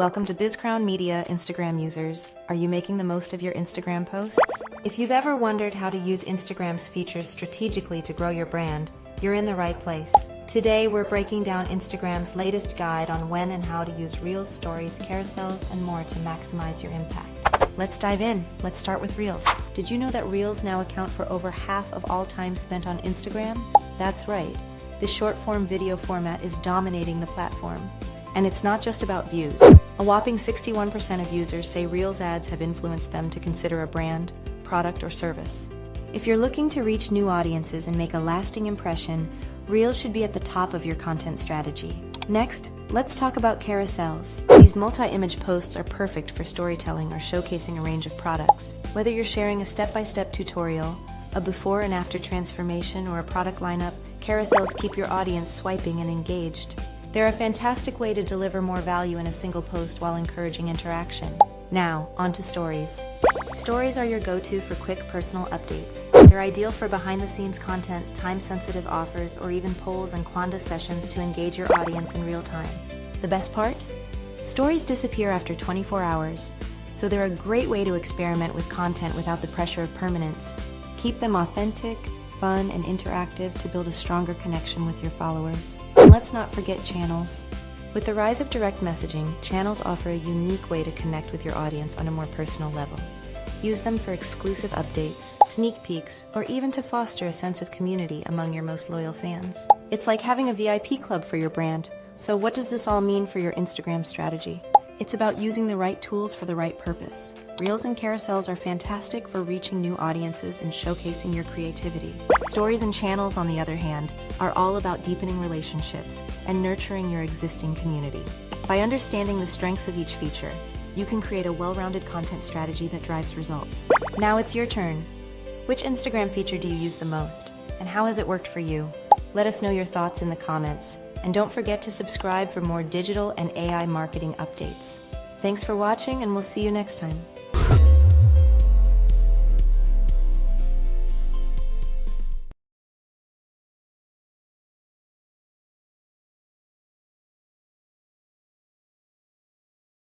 Welcome to BizCrown Media Instagram users. Are you making the most of your Instagram posts? If you've ever wondered how to use Instagram's features strategically to grow your brand, you're in the right place. Today, we're breaking down Instagram's latest guide on when and how to use Reels, Stories, Carousels, and more to maximize your impact. Let's dive in. Let's start with Reels. Did you know that Reels now account for over half of all time spent on Instagram? That's right. This short-form video format is dominating the platform. And it's not just about views. A whopping 61% of users say Reels ads have influenced them to consider a brand, product, or service. If you're looking to reach new audiences and make a lasting impression, Reels should be at the top of your content strategy. Next, let's talk about carousels. These multi-image posts are perfect for storytelling or showcasing a range of products. Whether you're sharing a step-by-step tutorial, a before and after transformation, or a product lineup, carousels keep your audience swiping and engaged. They're a fantastic way to deliver more value in a single post while encouraging interaction. Now, on to stories. Stories are your go-to for quick personal updates. They're ideal for behind-the-scenes content, time-sensitive offers, or even polls and Quanda sessions to engage your audience in real time. The best part? Stories disappear after 24 hours, so they're a great way to experiment with content without the pressure of permanence. Keep them authentic, fun, and interactive to build a stronger connection with your followers. And let's not forget channels. With the rise of direct messaging, channels offer a unique way to connect with your audience on a more personal level. Use them for exclusive updates, sneak peeks, or even to foster a sense of community among your most loyal fans. It's like having a VIP club for your brand. So what does this all mean for your Instagram strategy? It's about using the right tools for the right purpose. Reels and carousels are fantastic for reaching new audiences and showcasing your creativity. Stories and channels, on the other hand, are all about deepening relationships and nurturing your existing community. By understanding the strengths of each feature, you can create a well-rounded content strategy that drives results. Now it's your turn. Which Instagram feature do you use the most? And how has it worked for you? Let us know your thoughts in the comments. And don't forget to subscribe for more digital and AI marketing updates. Thanks for watching, and we'll see you next time.